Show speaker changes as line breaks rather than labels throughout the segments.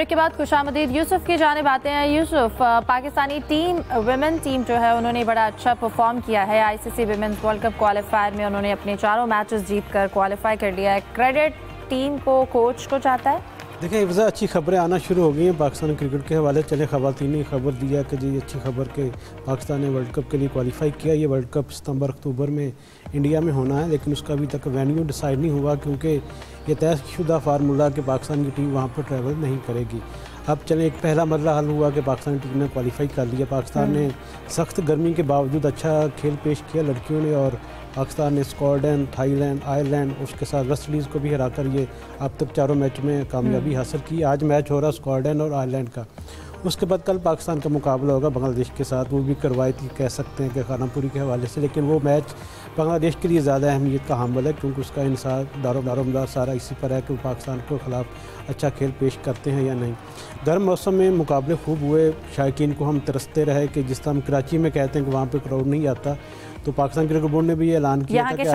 Break के बाद खुशामदीद यूसुफ की जानिब आते हैं। Yusuf, Pakistani team women team जो है उन्होंने बड़ा अच्छा परफॉर्म किया है। ICC women's world cup qualifier में उन्होंने अपने चारों मैचेस जीतकर क्वालिफाई कर लिया है। क्रेडिट टीम को, कोच को चाहता है।
देखिए वजह अच्छी खबरें आना शुरू हो गई हैं पाकिस्तान क्रिकेट के हवाले। चले ख़वातीन ने खबर दिया कि जी अच्छी खबर के पाकिस्तान ने वर्ल्ड कप के लिए क्वालिफाई किया। ये वर्ल्ड कप सितंबर अक्टूबर में इंडिया में होना है, लेकिन उसका अभी तक वेन्यू डिसाइड नहीं हुआ क्योंकि ये तयशुदा फार्मूला कि पाकिस्तान की टीम वहाँ पर ट्रैवल नहीं करेगी। अब चलें, एक पहला मरला हल हुआ कि पाकिस्तान टीम ने क्वालिफाई कर लिया। पाकिस्तान ने सख्त गर्मी के बावजूद अच्छा खेल पेश किया लड़कियों ने, और पाकिस्तान ने स्कॉटलैंड, थाईलैंड, आयरलैंड, उसके साथ वेस्ट इंडीज़ को भी हराकर ये अब तक चारों मैच में कामयाबी हासिल की। आज मैच हो रहा स्कॉटलैंड और आयरलैंड का। उसके बाद कल पाकिस्तान का मुकाबला होगा बांग्लादेश के साथ। वो भी करवायती कह सकते हैं कि खानापुरी के हवाले से, लेकिन वो मैच बांग्लादेश के लिए ज़्यादा अहमियत का हामिल है क्योंकि उसका इंसार दारोमदार सारा इसी पर है कि वो पाकिस्तान के ख़िलाफ़ अच्छा खेल पेश करते हैं या नहीं। गर्म मौसम में मुकाबले खूब हुए। शायकीन को हम तरसते रहे कि जिस तरह हम कराची में कहते हैं कि वहाँ पर क्राउड नहीं आता, तो पाकिस्तान क्रिकेट बोर्ड ने भी ये ऐलान किया था कि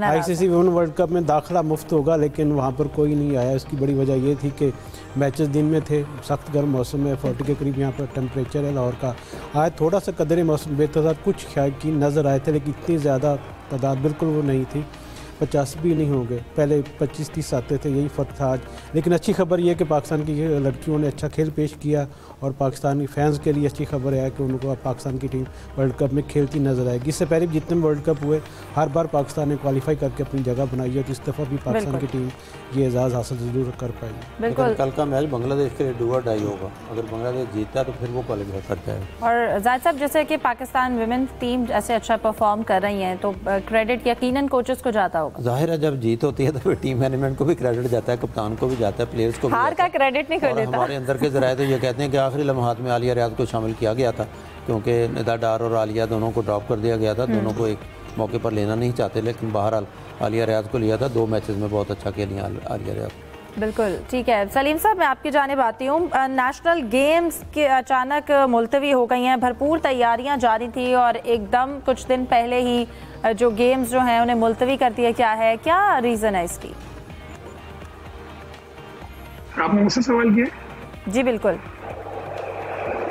आईसीसी वुमेन वर्ल्ड कप में दाखिला मुफ्त होगा, लेकिन वहाँ पर कोई नहीं आया। इसकी बड़ी वजह ये थी कि मैचेस दिन में थे, सख्त गर्म मौसम में 40 के करीब यहाँ पर टेम्परेचर है लाहौर का। आज थोड़ा सा कदरे मौसम बेहतर, कुछ शायकीन नज़र आए थे, लेकिन इतनी ज़्यादा तादाद बिल्कुल वो नहीं थी। 50 भी नहीं होंगे, पहले 25-30 आते थे, यही फ़र्क था आज। लेकिन अच्छी खबर यह है कि पाकिस्तान की लड़कियों ने अच्छा खेल पेश किया, और पाकिस्तानी फैंस के लिए अच्छी खबर है कि उनको अब पाकिस्तान की टीम वर्ल्ड कप में खेलती नज़र आएगी। इससे पहले जितने वर्ल्ड कप हुए हर बार पाकिस्तान ने क्वालिफाई करके अपनी जगह बनाई है, तो इस दफ़ा भी पाकिस्तान की टीम ये एजाज़ हासिल ज़रूर कर पाएगी।
बिल्कुल,
कल का मैच बांग्लादेश के लिए डू और डाई होगा। अगर बांग्लादेश जीतता है तो फिर वो क्वालिफाई कर जाएगा।
और जाहिद साहब, जैसे कि पाकिस्तान विमेंस टीम ऐसे अच्छा परफॉर्म कर रही हैं, तो क्रेडिट यकीनन कोचेस को जाता होगा।
जाहिर है जब जीत होती है तो फिर टीम मैनेजमेंट को भी क्रेडिट जाता है, कप्तान को भी जाता है, प्लेयर्स को भी।
हार का क्रेडिट नहीं कर देता।
हमारे अंदर के जराए तो ये कहते हैं कि आखिरी लम्हात में आलिया रियाज को शामिल किया गया था, क्योंकि निदा डार और आलिया दोनों को ड्रॉप कर दिया गया था। दोनों को एक मौके पर लेना नहीं चाहते, लेकिन बहरहाल आलिया रियाज को लिया था। 2 मैचेस में बहुत अच्छा खेली आलिया रियाज।
बिल्कुल ठीक है। सलीम साहब, मैं आपकी जानिब आती हूँ। नेशनल गेम्स के अचानक मुलतवी हो गई हैं, भरपूर तैयारियां जारी थी और एकदम कुछ दिन पहले ही जो गेम्स जो हैं उन्हें मुलतवी कर दिया। क्या है, क्या रीज़न है इसकी?
आपने मुझसे सवाल किया?
जी बिल्कुल।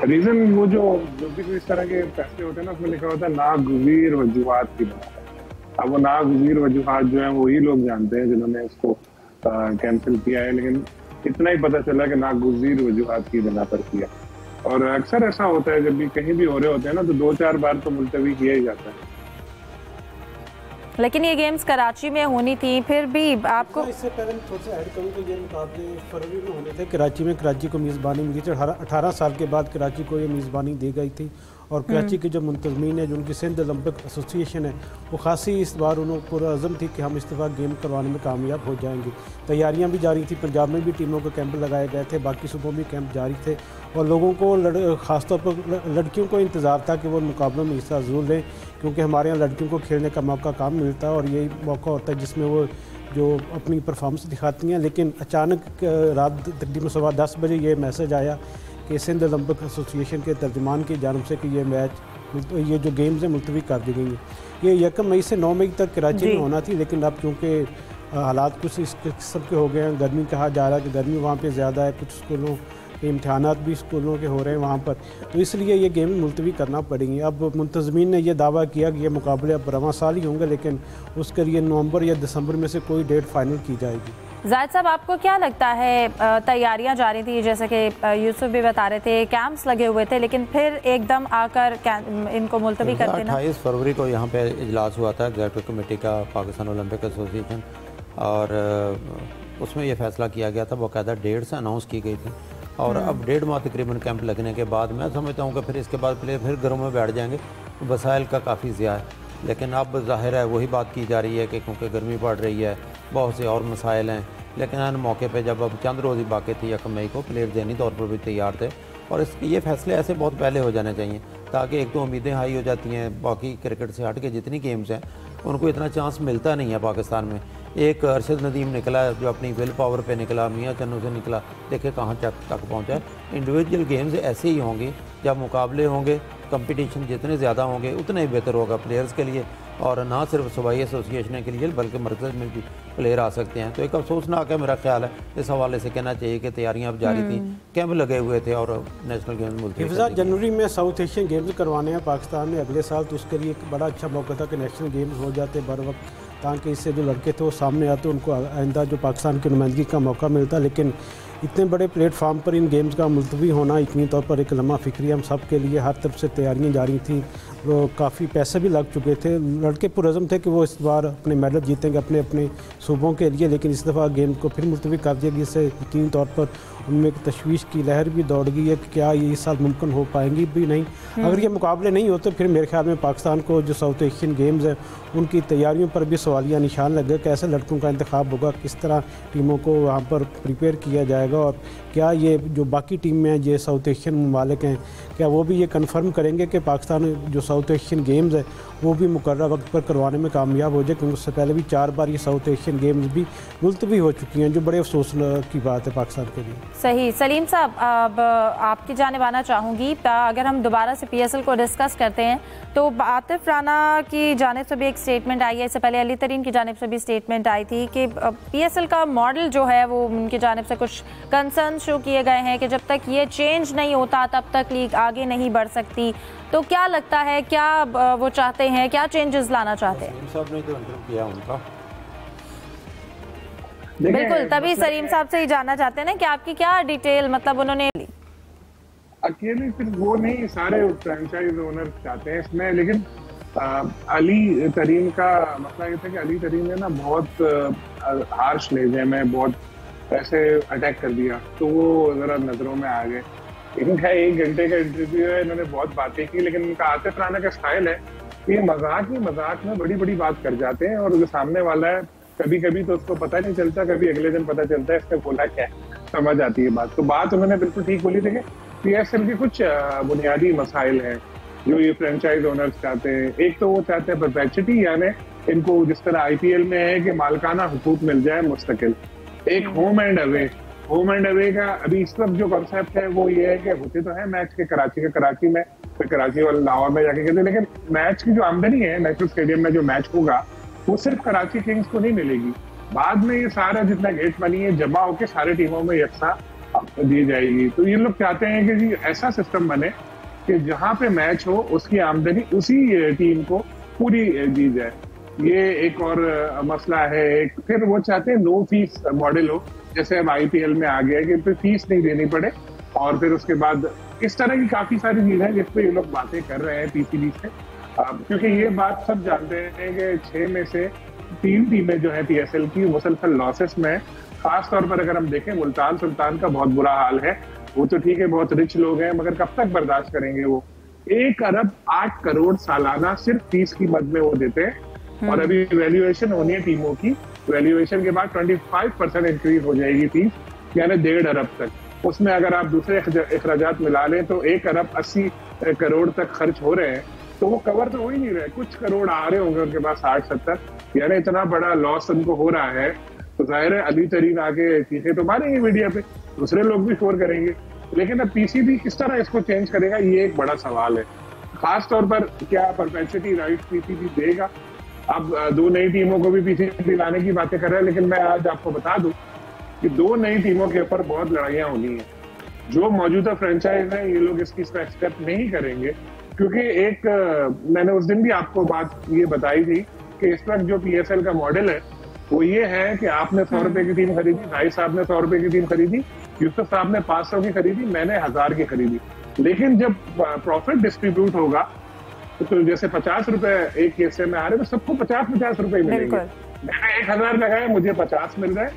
रीजन वो जो भी कोई इस तरह के फैसले होते हैं ना, उसमें लिखा होता है नागुज़ीर वजूहात की बात। अब वो नागुज़ीर वजूहात जो है वही लोग जानते हैं जिन्होंने इसको कैंसिल किया है, लेकिन इतना ही पता चला कि नागुज़ीर वजूहात की बिना पर किया। और अक्सर ऐसा होता है जब भी कहीं भी हो रहे होते हैं ना, तो 2-4 बार तो मुलतवी किया ही जाता है।
लेकिन ये गेम्स कराची में होनी थी, फिर भी आपको
इससे पहले थोड़ा सा ऐड करूँ तो ये मुकाबले फरवरी में होने थे कराची में। कराची को मेज़बानी मिली थी, 18 साल के बाद कराची को ये मेज़बानी दी गई थी। और कराची के जो मुंतज़मीन है, जो उनकी सिंध ओलंपिक एसोसिएशन है, वो खासी इस बार उन्होंने पुरअज़म थी कि हम इस दफ़ा गेम करवाने में कामयाब हो जाएंगे। तैयारियां भी जारी थी, पंजाब में भी टीमों के कैंप लगाए गए थे, बाकी सूबों में कैंप जारी थे, और लोगों को ख़ासतौर पर लड़कियों को इंतज़ार था कि वो मुकाबलों में हिस्सा ज़रूर लें, क्योंकि हमारे यहाँ लड़कियों को खेलने का मौका कम मिलता है और यही मौका होता है जिसमें वो जो अपनी परफॉर्मेंस दिखाती हैं। लेकिन अचानक रात तकरीबन 10:15 बजे ये मैसेज आया कि सिंध ओलंपिक एसोसिएशन के तर्जुमान की जानिब से कि ये जो गेम्स हैं मुलतवी कर दी गई हैं। ये 1 मई से 9 मई तक कराची में होना थी, लेकिन अब चूँकि हालात कुछ इस किस्म के हो गए हैं, गर्मी कहा जा रहा है कि गर्मी वहाँ पे ज़्यादा है, कुछ स्कूलों के इम्तहानात भी स्कूलों के हो रहे हैं वहाँ पर, तो इसलिए ये गेम मुलतवी करना पड़ेंगी। अब मुंतज़मीन ने यह दावा किया कि ये मुकाबले अब रवां साल ही होंगे, लेकिन उसके लिए नवंबर या दिसंबर में से कोई डेट फाइनल की जाएगी।
जाहिद साहब, आपको क्या लगता है, तैयारियां जारी थी जैसे कि यूसुफ भी बता रहे थे, कैंप्स लगे हुए थे, लेकिन फिर एकदम आकर इनको मुलतवी कर देना?
28 फरवरी को यहाँ पे इजलास हुआ था एग्जीक्यूटिव कमेटी का पाकिस्तान ओलंपिक एसोसिएशन, और उसमें यह फैसला किया गया था, बाकायदा डेट्स अनाउंस की गई थी। और अब 1.5 माह तकरीबन कैंप लगने के बाद मैं समझता हूँ कि फिर इसके बाद प्लेयर फिर घरों में बैठ जाएंगे। वसाइल का काफ़ी ज़्या है, लेकिन अब ज़ाहिर है वही बात की जा रही है कि क्योंकि गर्मी पड़ रही है, बहुत से और मसाइल हैं, लेकिन हर मौके पे जब अब चंद रोज़ ही बाकी थी 1 मई को, प्लेयर ज़हनी तौर पर भी तैयार थे। और ये फैसले ऐसे बहुत पहले हो जाने चाहिए, ताकि एक तो उम्मीदें हाई हो जाती हैं। बाकी क्रिकेट से हट के जितनी गेम्स हैं उनको इतना चांस मिलता नहीं है पाकिस्तान में। एक अरशद नदीम निकला जो अपनी विल पावर पे निकला, मियाँ चन्नू से निकला, देखे कहाँ तक पहुँचा है। इंडिविजुअल गेम्स ऐसे ही होंगी, जब मुकाबले होंगे, कंपटीशन जितने ज़्यादा होंगे उतना ही बेहतर होगा प्लेयर्स के लिए, और ना सिर्फ सूबाई एसोसिएशन के लिए बल्कि मरकज़ में भी प्लेयर आ सकते हैं। तो एक अफसोसनाक है मेरा ख्याल है, इस हवाले से कहना चाहिए कि तैयारियां अब जारी थी, कैंप लगे हुए थे और नेशनल गेम्स मुल्तवी
जनवरी में साउथ एशियन गेम्स करवाने हैं पाकिस्तान में अगले साल, तो उसके लिए एक बड़ा अच्छा मौका था कि नेशनल गेम्स हो जाते बर वक्त, ताकि इससे जो लड़के थे वो सामने आते, उनको आइंदा जो पाकिस्तान की नुमाइंदगी का मौका मिलता। लेकिन इतने बड़े प्लेटफार्म पर इन गेम्स का मुलतवी होना यकीनी तौर पर एक लम्हा फिक्री हम सब के लिए, हर तरफ से तैयारियां जारी थी, वो काफ़ी पैसे भी लग चुके थे। लड़के पुरज़म थे कि वो इस बार अपने मेडल जीतेंगे अपने अपने सूबों के लिए, लेकिन इस दफ़ा गेम को फिर मुलतवी कर दिया गया, इससे यकीनी तौर पर उनमें एक तशवीश की लहर भी दौड़ गई है कि क्या ये इस साल मुमकिन हो पाएंगी भी नहीं। अगर ये मुकाबले नहीं होते फिर मेरे ख्याल में पाकिस्तान को जो साउथ एशियन गेम्स हैं उनकी तैयारियों पर भी सवालिया निशान लगे कि ऐसे लड़कों का इंतखाब होगा, किस तरह टीमों को वहाँ पर प्रिपेयर किया जाएगा, और क्या ये जो बाकी टीम में ये साउथ एशियन ममालिक हैं क्या वो भी ये कन्फर्म करेंगे कि पाकिस्तान जो साउथ एशियन गेम्स है वो भी मुकर्रर वक्त पर करवाने में कामयाब हो जाए, क्योंकि उससे पहले भी 4 बार ये साउथ एशियन गेम्स भी मुलतवी हो चुकी हैं, जो बड़े अफसोस की बात है पाकिस्तान के लिए।
सही। सलीम साहब, अब आपकी जानिब आना चाहूँगी। अगर हम दोबारा से PSL को डिस्कस करते हैं तो आतिफ राना की जानिब से भी एक स्टेटमेंट आई है, इससे पहले अली तरीन की जानिब से भी स्टेटमेंट आई थी कि PSL का मॉडल जो है वो उनकी जानिब से कुछ कंसर्न शो किए गए हैं कि जब तक ये चेंज नहीं होता तब तक लीग आगे नहीं बढ़ सकती। तो क्या लगता है, क्या वो चाहते हैं, क्या चेंजेस लाना चाहते हैं?
साहब ने तो किया उनका
बिल्कुल, तभी सलीम साहब से ही जानना चाहते हैं ना कि आपकी क्या डिटेल, मतलब उन्होंने
अकेले सिर्फ वो नहीं, सारे फ्रेंचाइज ओनर चाहते हैं इसमें। लेकिन अली तरीन का मसला ये था कि अली तरीन ने ना बहुत हार्श लहजे में बहुत ऐसे अटैक कर दिया, तो वो जरा नजरों में आ गए। इनका 1 घंटे का इंटरव्यू है, इन्होंने बहुत बातें की, लेकिन इनका आतिफ राना का स्टाइल है कि ये मजाक ही मजाक में बड़ी बड़ी बात कर जाते हैं, और जो सामने वाला है कभी कभी तो उसको पता नहीं चलता, कभी अगले दिन पता चलता है इसने बोला क्या, समझ आती है बात। तो बात उन्होंने बिल्कुल ठीक बोली थी कि PSL के कुछ बुनियादी मसाइल हैं जो ये फ्रेंचाइज ओनर्स चाहते हैं। एक तो वो चाहते हैं परपेचुटी, यानी इनको जिस तरह IPL में है कि मालकाना हुकूक मिल जाए मुस्तकिल। एक होम एंड अवे का अभी इस वक्त जो कॉन्सेप्ट है वो ये है कि होते तो है मैच के कराची में, फिर कराची वाले लाहौर में जाके कहते हैं, लेकिन मैच की जो आमदनी है नेशनल स्टेडियम में जो मैच होगा वो सिर्फ कराची किंग्स को नहीं मिलेगी, बाद में ये सारा जितना गेट मनी है जमा होकर सारे टीमों में यकसा दी जाएगी। तो ये लोग चाहते हैं कि जी ऐसा सिस्टम बने कि जहां पे मैच हो उसकी आमदनी उसी टीम को पूरी दी जाए। ये एक और मसला है। फिर वो चाहते हैं नो फीस मॉडल हो, जैसे अब IPL में आ गया कि फिर फीस नहीं देनी पड़े, और फिर उसके बाद इस तरह की काफी सारी चीजें हैं जिस पे ये लोग बातें कर रहे हैं PCB से। क्योंकि ये बात सब जानते हैं कि 6 में से 3 टीमें जो है PSL की मुसलसल लॉसेस में। खास तौर पर अगर हम देखें मुल्तान सुल्तान का बहुत बुरा हाल है। वो तो ठीक है, बहुत रिच लोग हैं, मगर कब तक बर्दाश्त करेंगे वो। 1 अरब 8 करोड़ सालाना सिर्फ फीस की मद में वो देते हैं, और अभी वैल्यूएशन होनी है टीमों की। वैल्यूएशन के बाद 25% इंक्रीज हो जाएगी फीस, यानी 1.5 अरब तक। उसमें अगर आप दूसरे अखराजात मिला लें तो 1 अरब 80 करोड़ तक खर्च हो रहे हैं, तो वो कवर तो हो ही नहीं रहे। कुछ करोड़ आ रहे होंगे उनके पास 60-70, यानी इतना बड़ा लॉस उनको हो रहा है। तो जाहिर है अली तरीन आके चीखें तो मारेंगे मीडिया पे, दूसरे लोग भी शोर करेंगे। लेकिन अब PCB किस तरह इसको चेंज करेगा, ये एक बड़ा सवाल है। खास तौर पर क्या परपेचुटी राइट PCB देगा। अब 2 नई टीमों को भी PCB लाने की बातें कर रहे हैं, लेकिन मैं आज आपको बता दूं कि 2 नई टीमों के ऊपर बहुत लड़ाइयां होनी है। जो मौजूदा फ्रेंचाइज है ये लोग इसकी स्टेप नहीं करेंगे, क्योंकि एक मैंने उस दिन भी आपको बात ये बताई थी कि इस वक्त जो PSL का मॉडल है वो ये है कि आपने 100 रुपए की टीम खरीदी, भाई साहब ने 100 रुपए की टीम खरीदी, यूसुफ साहब ने 500 की खरीदी, मैंने 1000 की खरीदी। लेकिन जब प्रॉफिट डिस्ट्रीब्यूट होगा तो जैसे 50 रुपए एक हिस्से में आ रहे तो सबको 50-50 रुपए मिलेंगे। मैंने 1000 लगाए, मुझे 50 मिल रहे,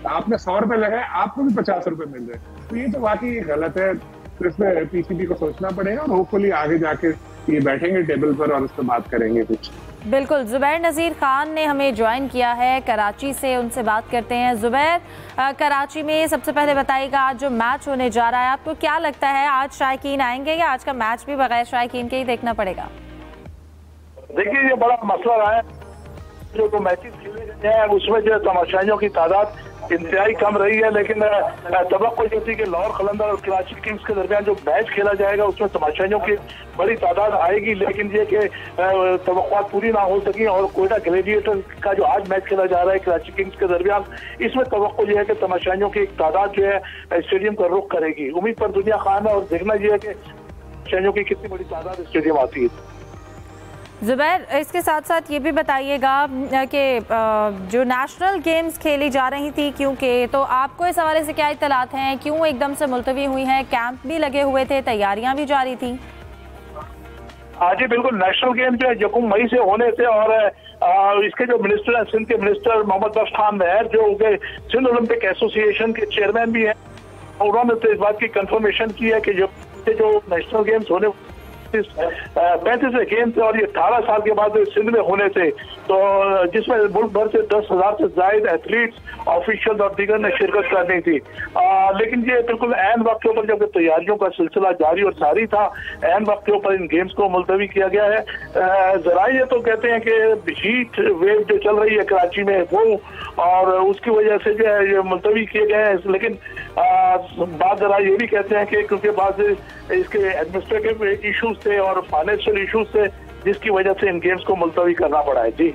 आपने 100 रुपए लगाए, आपको भी 50 रुपए मिल रहे। तो ये तो वाकई गलत है। तो इसमें PCB को सोचना पड़ेगा, और होपफुली आगे जाके ये बैठेंगे टेबल पर और उस पर बात करेंगे कुछ।
बिल्कुल। ज़ुबैर नज़ीर खान ने हमें ज्वाइन किया है कराची से, उनसे बात करते हैं। ज़ुबैर, कराची में सबसे पहले बताइएगा आज जो मैच होने जा रहा है आपको क्या लगता है, आज शायकीन आएंगे या आज का मैच भी बगैर शायकीन के ही देखना पड़ेगा?
देखिए ये बड़ा मसला रहा है, जो मैचेस खेले गए हैं उसमें जो तमाशाइयों की तादाद इंतहाई कम रही है, लेकिन तवक्को जो थी कि लाहौर कलंदर और कराची किंग्स के दरमियान जो मैच खेला जाएगा उसमें तमाशाइयों की बड़ी तादाद आएगी, लेकिन ये कि तवक्कुआत पूरी ना हो सकी। और कोयटा ग्लेडिएटर का जो आज मैच खेला जा रहा है कराची किंग्स के दरमियान, इसमें तवक्को जो है कि तमाशाइयों की एक तादाद जो है स्टेडियम का रुख करेगी। उम्मीद पर दुनिया खान है और देखना यह है कि तमाशाइयों की कितनी बड़ी तादाद स्टेडियम आती है।
ज़ुबैर, इसके साथ साथ ये भी बताइएगा कि जो नेशनल गेम्स खेली जा रही थी, क्योंकि तो आपको इस हवाले से क्या इत्तलात हैं, क्यों एकदम से मुलतवी हुई हैं? कैंप भी लगे हुए थे, तैयारियां भी जारी थी।
हाँ जी बिल्कुल, नेशनल गेम जो है 1 मई से होने थे और इसके जो मिनिस्टर हैं, सिंध के मिनिस्टर मोहम्मद बख्श खान महर, जो सिंध ओलंपिक एसोसिएशन के चेयरमैन भी हैं, उन्होंने तो इस बात की कंफर्मेशन की है कि जो नेशनल गेम्स होने 35 गेम थे और ये 18 साल के बाद सिंध में होने थे, तो जिसमें मुल्क भर से 10,000 से ज्यादा एथलीट्स, ऑफिशियल और दीगर ने शिरकत करनी थी। लेकिन ये बिल्कुल ऐन वक्त के ऊपर, जबकि तैयारियों का सिलसिला जारी और सारी था, ऐन वक्त के ऊपर इन गेम्स को मुलतवी किया गया है। जरा ये तो कहते हैं कि हीट वेव जो चल रही है कराची में वो, और उसकी वजह से जो है ये मुलतवी किए गए हैं। लेकिन बात जरा ये भी कहते हैं कि क्योंकि बाद इसके एडमिनिस्ट्रेटिव इशूज थे और फाइनेंशियल इशूज थे, जिसकी वजह से इन गेम्स को मुलतवी करना पड़ा है। जी।